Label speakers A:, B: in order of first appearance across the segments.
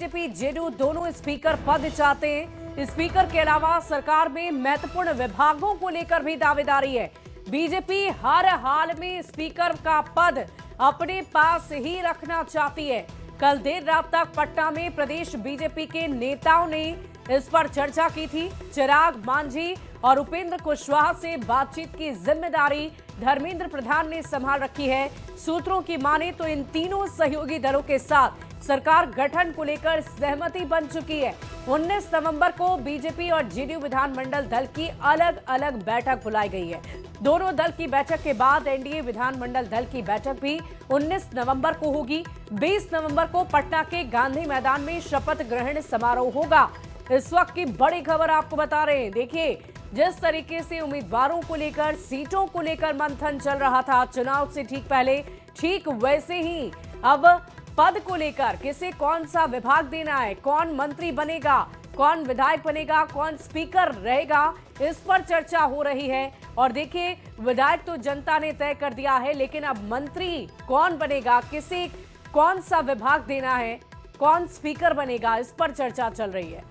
A: BJP JDU दोनों speaker पद चाहते हैं। स्पीकर के अलावा सरकार में महत्वपूर्ण विभागों को लेकर भी दावेदारी है। बीजेपी हर हाल में स्पीकर का पद अपने पास ही रखना चाहती है। कल देर रात तक पटना में प्रदेश बीजेपी के नेताओं ने इस पर चर्चा की थी। चिराग मांझी और उपेंद्र कुशवाहा से बातचीत की जिम्मेदारी धर्मेंद्र प्रधान ने संभाल रखी है। सूत्रों की माने तो इन तीनों सहयोगी दलों के साथ सरकार गठन को लेकर सहमति बन चुकी है। 19 नवंबर को बीजेपी और जेडीयू विधानमंडल दल की अलग अलग बैठक बुलाई गई है। दोनों दल की बैठक के बाद एनडीए विधानमंडल दल की बैठक भी 19 नवंबर को होगी। 20 नवंबर को पटना के गांधी मैदान में शपथ ग्रहण समारोह होगा। इस वक्त की बड़ी खबर आपको बता रहे हैं। देखिए, जिस तरीके से उम्मीदवारों को लेकर, सीटों को लेकर मंथन चल रहा था चुनाव से ठीक पहले, ठीक वैसे ही अब पद को लेकर किसे कौन सा विभाग देना है, कौन मंत्री बनेगा, कौन विधायक बनेगा, कौन स्पीकर रहेगा, इस पर चर्चा हो रही है। और देखिए, विधायक तो जनता ने तय कर दिया है, लेकिन अब मंत्री कौन बनेगा, किसे कौन सा विभाग देना है, कौन स्पीकर बनेगा, इस पर चर्चा चल रही है।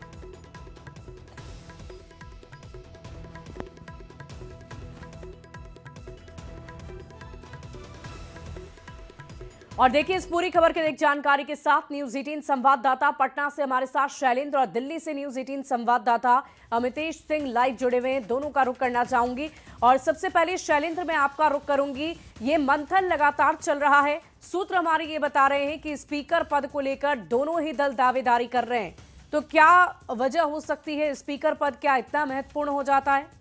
A: और देखिए, इस पूरी खबर के एक जानकारी के साथ न्यूज 18 संवाददाता पटना से हमारे साथ शैलेंद्र और दिल्ली से न्यूज 18 संवाददाता अमितेश सिंह लाइव जुड़े हुए हैं। दोनों का रुख करना चाहूंगी और सबसे पहले शैलेंद्र, मैं आपका रुख करूंगी। ये मंथन लगातार चल रहा है। सूत्र हमारे ये बता रहे हैं कि स्पीकर पद को लेकर दोनों ही दल दावेदारी कर रहे हैं, तो क्या वजह हो सकती है? स्पीकर पद क्या इतना महत्वपूर्ण हो जाता है?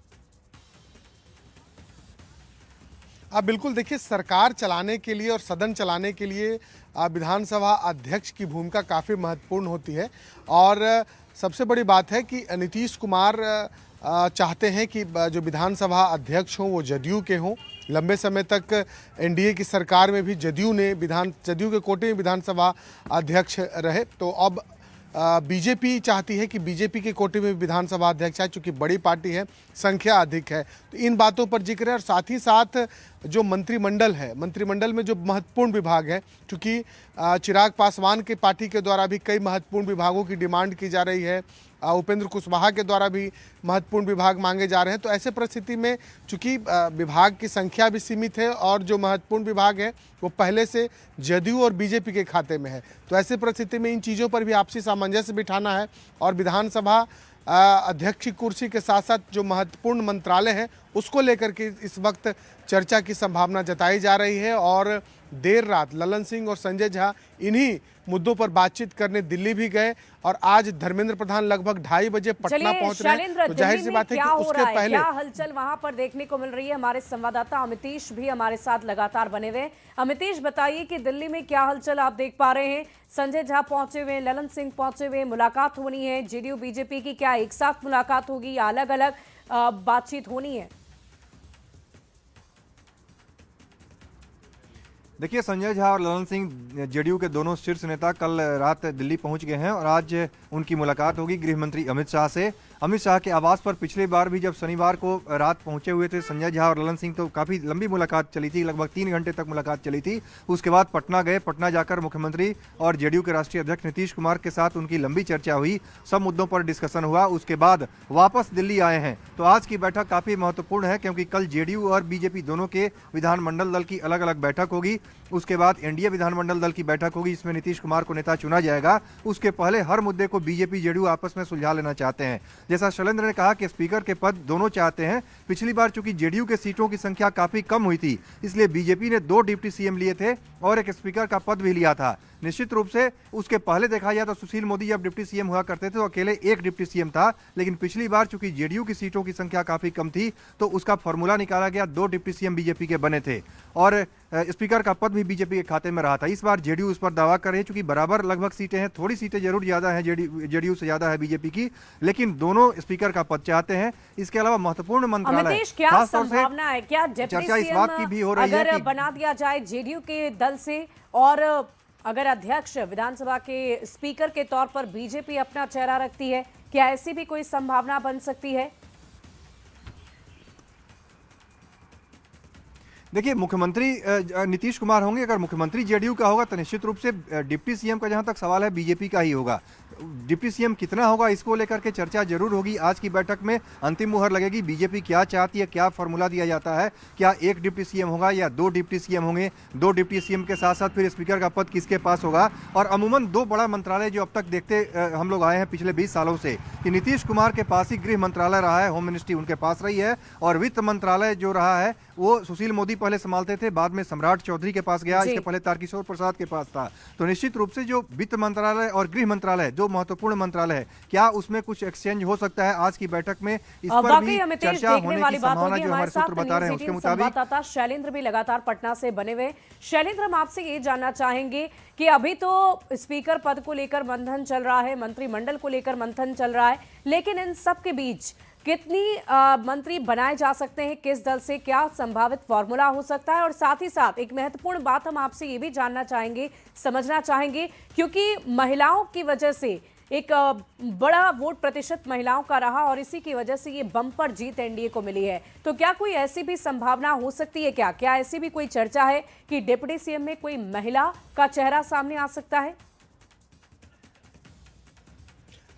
B: आप बिल्कुल देखिए, सरकार चलाने के लिए और सदन चलाने के लिए विधानसभा अध्यक्ष की भूमिका काफ़ी महत्वपूर्ण होती है। और सबसे बड़ी बात है कि नीतीश कुमार चाहते हैं कि जो विधानसभा अध्यक्ष हों वो जदयू के हों। लंबे समय तक एनडीए की सरकार में भी जदयू के कोटे में विधानसभा अध्यक्ष रहे। तो अब बीजेपी चाहती है कि बीजेपी के कोटे में विधानसभा अध्यक्ष है, चूंकि बड़ी पार्टी है, संख्या अधिक है। तो इन बातों पर जिक्र है। और साथ ही साथ जो मंत्रिमंडल है, मंत्रिमंडल में जो महत्वपूर्ण विभाग है, चूंकि चिराग पासवान के पार्टी के द्वारा भी कई महत्वपूर्ण विभागों की डिमांड की जा रही है, उपेंद्र कुशवाहा के द्वारा भी महत्वपूर्ण विभाग मांगे जा रहे हैं। तो ऐसे परिस्थिति में चूंकि विभाग की संख्या भी सीमित है और जो महत्वपूर्ण विभाग है वो पहले से जदयू और बीजेपी के खाते में है, तो ऐसे परिस्थिति में इन चीज़ों पर भी आपसी सामंजस्य बिठाना है। और विधानसभा अध्यक्ष की कुर्सी के साथ साथ जो महत्वपूर्ण मंत्रालय हैं उसको लेकर के इस वक्त चर्चा की संभावना जताई जा रही है। और देर रात ललन सिंह और संजय झा इन्हीं मुद्दों पर बातचीत करने दिल्ली भी गए और आज धर्मेंद्र प्रधान लगभग 2:30 बजे पटना पहुंच रहे हैं। तो जाहिर सी बात है कि उसके पहले
A: क्या हलचल वहां पर देखने को मिल रही है? हमारे संवाददाता अमितेश भी हमारे साथ लगातार बने हुए हैं। अमितेश, बताइए कि दिल्ली में क्या हलचल आप देख पा रहे हैं? संजय झा पहुंचे हुए, ललन सिंह पहुंचे हुए, मुलाकात होनी है जेडीयू बीजेपी की, क्या एक साथ मुलाकात होगी या अलग अलग बातचीत होनी है?
C: देखिए, संजय झा और ललन सिंह जेडीयू के दोनों शीर्ष नेता कल रात दिल्ली पहुंच गए हैं और आज उनकी मुलाकात होगी गृह मंत्री अमित शाह से। अमित शाह के आवास पर पिछली बार भी जब शनिवार को रात पहुंचे हुए थे संजय झा और ललन सिंह, तो काफ़ी लंबी मुलाकात चली थी, लगभग 3 घंटे तक मुलाकात चली थी। उसके बाद पटना गए। पटना जाकर मुख्यमंत्री और जेडीयू के राष्ट्रीय अध्यक्ष नीतीश कुमार के साथ उनकी लंबी चर्चा हुई, सब मुद्दों पर डिस्कशन हुआ। उसके बाद वापस दिल्ली आए हैं। तो आज की बैठक काफ़ी महत्वपूर्ण है क्योंकि कल जेडीयू और बीजेपी दोनों के विधानमंडल दल की अलग अलग बैठक होगी। उसके बाद एनडीए विधानमंडल दल की बैठक होगी, इसमें नीतीश कुमार को नेता चुना जाएगा। उसके पहले हर मुद्दे को बीजेपी जेडीयू आपस में सुलझा लेना चाहते हैं। जैसा शैलेंद्र ने कहा कि स्पीकर के पद दोनों चाहते हैं। पिछली बार चूंकि जेडीयू के सीटों की संख्या काफी कम हुई थी, इसलिए बीजेपी ने 2 डिप्टी सीएम लिए थे और एक स्पीकर का पद भी लिया था। निश्चित रूप से उसके पहले देखा जाए तो सुशील मोदी जब डिप्टी सीएम हुआ करते थे तो अकेले एक डिप्टी सीएम था, लेकिन पिछली बार चूंकि जेडीयू की सीटों की संख्या काफी कम थी तो उसका फॉर्मूला निकाला गया, 2 डिप्टी सीएम बीजेपी के बने थे और स्पीकर का पद भी बीजेपी के खाते में रहा था। इस बार जेडीयू उस पर दावा कर रही है, चूंकि बराबर लगभग सीटें हैं, थोड़ी सीटें जरूर ज्यादा हैं जेडीयू से ज्यादा है बीजेपी की, लेकिन दोनों स्पीकर का पद चाहते हैं। इसके अलावा महत्वपूर्ण मंत्रालय,
A: क्या संभावना है, क्या
C: चर्चा इस बात की भी हो रही है
A: कि बना दिया जाए जेडीयू के दल से और अगर अध्यक्ष विधानसभा के स्पीकर के तौर पर बीजेपी अपना चेहरा रखती है, क्या ऐसी भी कोई संभावना बन सकती है?
C: देखिए, मुख्यमंत्री नीतीश कुमार होंगे। अगर मुख्यमंत्री जेडीयू का होगा तो निश्चित रूप से डिप्टी सीएम का जहां तक सवाल है बीजेपी का ही होगा। डिप्टी सीएम कितना होगा इसको लेकर के चर्चा जरूर होगी। आज की बैठक में अंतिम मुहर लगेगी। बीजेपी क्या चाहती है, क्या फॉर्मूला दिया जाता है, क्या एक डिप्टी सीएम होगा या 2 डिप्टी सीएम होंगे, 2 डिप्टी सीएम के साथ साथ फिर स्पीकर का पद किसके पास होगा। और अमूमन 2 बड़ा मंत्रालय जो अब तक देखते हम लोग आए हैं पिछले 20 सालों से कि नीतीश कुमार के पास ही गृह मंत्रालय रहा है, होम मिनिस्ट्री उनके पास रही है, और वित्त मंत्रालय जो रहा है वो सुशील मोदी पहले संभालते थे, बाद में सम्राट चौधरी के पास गया, इसके पहले तारकिशोर प्रसाद के पास था। तो निश्चित रूप से जो वित्त मंत्रालय और गृह मंत्रालय जो महत्वपूर्ण मंत्रालय है, क्या उसमें कुछ एक्सचेंज हो सकता है आज की बैठक में, इस पर भी चर्चा होने की संभावना जो हमारे सूत्र बता रहे हैं उसके मुताबिक।
A: संवाददाता शैलेंद्र भी लगातार पटना से बने हुए। शैलेंद्र, हम आपसे ये जानना चाहेंगे कि अभी तो स्पीकर पद को लेकर मंथन चल रहा है, मंत्रिमंडल को लेकर मंथन चल रहा है, लेकिन इन सब के बीच कितनी मंत्री बनाए जा सकते हैं, किस दल से, क्या संभावित फॉर्मूला हो सकता है, और साथ ही साथ एक महत्वपूर्ण बात हम आपसे ये भी जानना चाहेंगे, समझना चाहेंगे, क्योंकि महिलाओं की वजह से एक बड़ा वोट प्रतिशत महिलाओं का रहा और इसी की वजह से ये बम्पर जीत एनडीए को मिली है। तो क्या कोई ऐसी भी संभावना हो सकती है, क्या ऐसी भी कोई चर्चा है कि डिप्टी सीएम में कोई महिला का चेहरा सामने आ सकता है?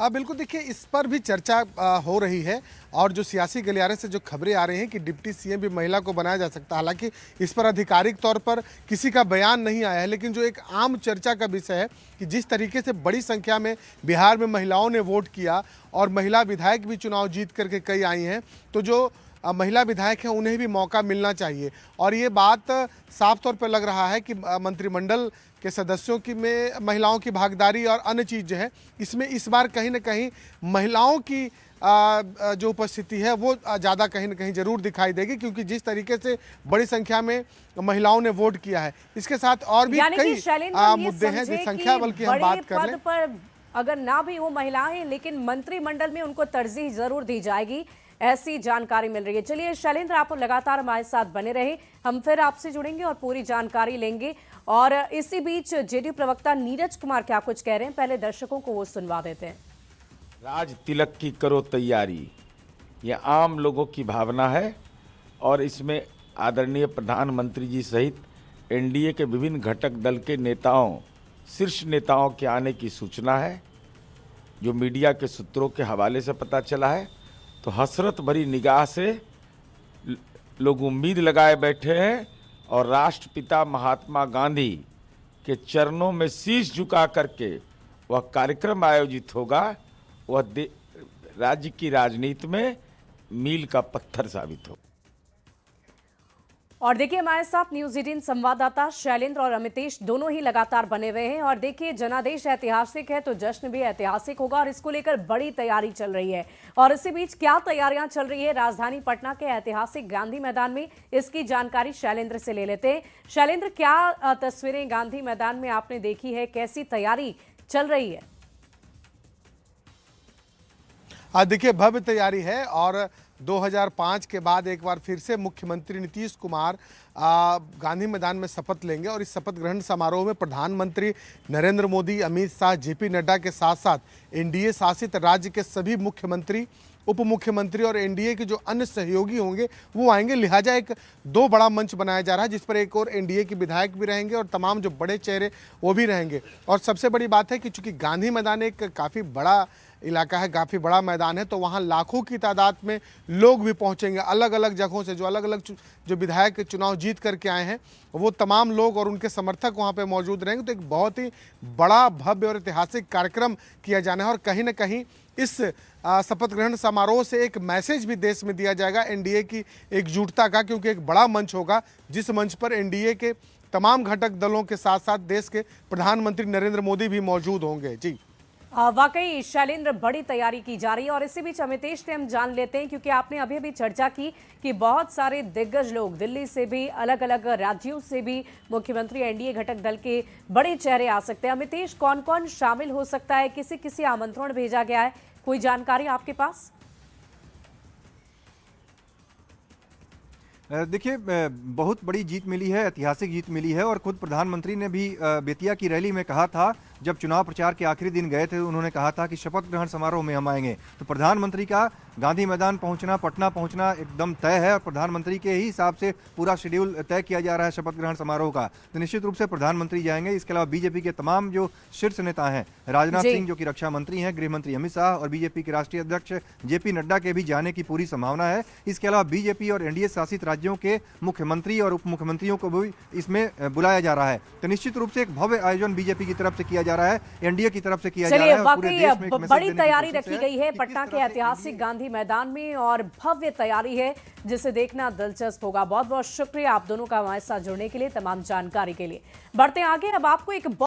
B: बिल्कुल, देखिए इस पर भी चर्चा हो रही है और जो सियासी गलियारे से जो खबरें आ रही हैं कि डिप्टी सीएम भी महिला को बनाया जा सकता है। हालांकि इस पर आधिकारिक तौर पर किसी का बयान नहीं आया है, लेकिन जो एक आम चर्चा का विषय है कि जिस तरीके से बड़ी संख्या में बिहार में महिलाओं ने वोट किया और महिला विधायक भी चुनाव जीत करके कई आई हैं, तो जो महिला विधायक हैं उन्हें भी मौका मिलना चाहिए। और ये बात साफ तौर पर लग रहा है कि मंत्रिमंडल के सदस्यों की में महिलाओं की भागीदारी और अन्य चीज़ जो है इसमें इस बार कहीं ना कहीं महिलाओं की जो उपस्थिति है वो ज़्यादा कहीं ना कहीं जरूर दिखाई देगी, क्योंकि जिस तरीके से बड़ी संख्या में महिलाओं ने वोट किया है। इसके साथ और भी कई मुद्दे हैं जिस संख्या बल की हम बात कर लें,
A: पर अगर ना भी वो महिलाएं लेकिन मंत्रिमंडल में उनको तरजीह जरूर दी जाएगी, ऐसी जानकारी मिल रही है। चलिए शैलेंद्र, आप लगातार हमारे साथ बने रहे, हम फिर आपसे जुड़ेंगे और पूरी जानकारी लेंगे। और इसी बीच जेडीयू प्रवक्ता नीरज कुमार क्या कुछ कह रहे हैं, पहले दर्शकों को वो सुनवा देते हैं।
D: राज तिलक की करो तैयारी, ये आम लोगों की भावना है और इसमें आदरणीय प्रधानमंत्री जी सहित एनडीए के विभिन्न घटक दल के नेताओं, शीर्ष नेताओं के आने की सूचना है। जो मीडिया के सूत्रों के हवाले से पता चला है तो हसरत भरी निगाह से लोग उम्मीद लगाए बैठे हैं और राष्ट्रपिता महात्मा गांधी के चरणों में शीश झुका करके वह कार्यक्रम आयोजित होगा, वह राज्य की राजनीति में मील का पत्थर साबित होगा।
A: और देखिए हमारे साथ न्यूज 18 संवाददाता शैलेंद्र और अमितेश दोनों ही लगातार बने हुए हैं। और देखिए जनादेश ऐतिहासिक है तो जश्न भी ऐतिहासिक होगा और इसको लेकर बड़ी तैयारी चल रही है। और इसी बीच क्या तैयारियां चल रही है राजधानी पटना के ऐतिहासिक गांधी मैदान में, इसकी जानकारी शैलेंद्र से ले लेते हैं। शैलेंद्र, क्या तस्वीरें गांधी मैदान में आपने देखी है, कैसी तैयारी चल रही है?
B: देखिए भव्य तैयारी है और 2005 के बाद एक बार फिर से मुख्यमंत्री नीतीश कुमार गांधी मैदान में शपथ लेंगे और इस शपथ ग्रहण समारोह में प्रधानमंत्री नरेंद्र मोदी, अमित शाह, जेपी नड्डा के साथ साथ एनडीए शासित राज्य के सभी मुख्यमंत्री, उप मुख्यमंत्री और एनडीए के जो अन्य सहयोगी होंगे वो आएंगे। लिहाजा एक 2 बड़ा मंच बनाया जा रहा है जिस पर एक और एनडीए के विधायक भी रहेंगे और तमाम जो बड़े चेहरे वो भी रहेंगे। और सबसे बड़ी बात है कि चूंकि गांधी मैदान एक काफ़ी बड़ा इलाका है, काफ़ी बड़ा मैदान है, तो वहाँ लाखों की तादाद में लोग भी पहुँचेंगे अलग अलग जगहों से। जो अलग अलग जो विधायक चुनाव जीत करके आए हैं वो तमाम लोग और उनके समर्थक वहाँ पे मौजूद रहेंगे। तो एक बहुत ही बड़ा, भव्य और ऐतिहासिक कार्यक्रम किया जाना है और कहीं ना कहीं इस शपथ ग्रहण समारोह से एक मैसेज भी देश में दिया जाएगा एनडीए की एकजुटता का, क्योंकि एक बड़ा मंच होगा जिस मंच पर एनडीए के तमाम घटक दलों के साथ साथ देश के प्रधानमंत्री नरेंद्र मोदी भी मौजूद होंगे। जी
A: वाकई शैलेंद्र, बड़ी तैयारी की जा रही है। और इसी बीच अमितेश से हम जान लेते हैं, क्योंकि आपने अभी अभी चर्चा की कि बहुत सारे दिग्गज लोग दिल्ली से भी, अलग अलग राज्यों से भी मुख्यमंत्री एनडीए घटक दल के बड़े चेहरे आ सकते हैं। अमितेश, कौन कौन शामिल हो सकता है, किसी किसी आमंत्रण भेजा गया है, कोई जानकारी आपके पास?
C: देखिए बहुत बड़ी जीत मिली है, ऐतिहासिक जीत मिली है और खुद प्रधानमंत्री ने भी बेतिया की रैली में कहा था जब चुनाव प्रचार के आखिरी दिन गए थे उन्होंने कहा था कि शपथ ग्रहण समारोह में हम आएंगे। तो प्रधानमंत्री का गांधी मैदान पहुंचना, पटना पहुंचना एकदम तय है और प्रधानमंत्री के ही हिसाब से पूरा शेड्यूल तय किया जा रहा है शपथ ग्रहण समारोह का। तो निश्चित रूप से प्रधानमंत्री जाएंगे। इसके अलावा बीजेपी के तमाम जो शीर्ष नेता हैं, राजनाथ
A: जी।
C: सिंह जो कि रक्षा मंत्री हैं, गृह मंत्री अमित शाह और बीजेपी के राष्ट्रीय अध्यक्ष जेपी नड्डा के भी जाने की पूरी संभावना है। इसके अलावा बीजेपी और एनडीए शासित राज्यों के मुख्यमंत्री और उप मुख्यमंत्रियों को भी इसमें बुलाया जा रहा है। तो निश्चित रूप से एक भव्य आयोजन बीजेपी की तरफ से किया जा रहा है, एनडीए की तरफ से किया जा रहा
A: चलिए,
C: है और पूरे
A: वाकई
C: देश में एक मैसेज
A: बड़ी
C: देने की
A: तैयारी
C: कोशिश
A: रखी गई है
C: कि किस
A: पटना
C: तरह
A: के
C: से
A: ऐतिहासिक गांधी मैदान में और भव्य तैयारी है जिसे देखना दिलचस्प होगा। बहुत बहुत शुक्रिया आप दोनों का हमारे साथ जुड़ने के लिए, तमाम जानकारी के लिए। बढ़ते आगे, अब आपको एक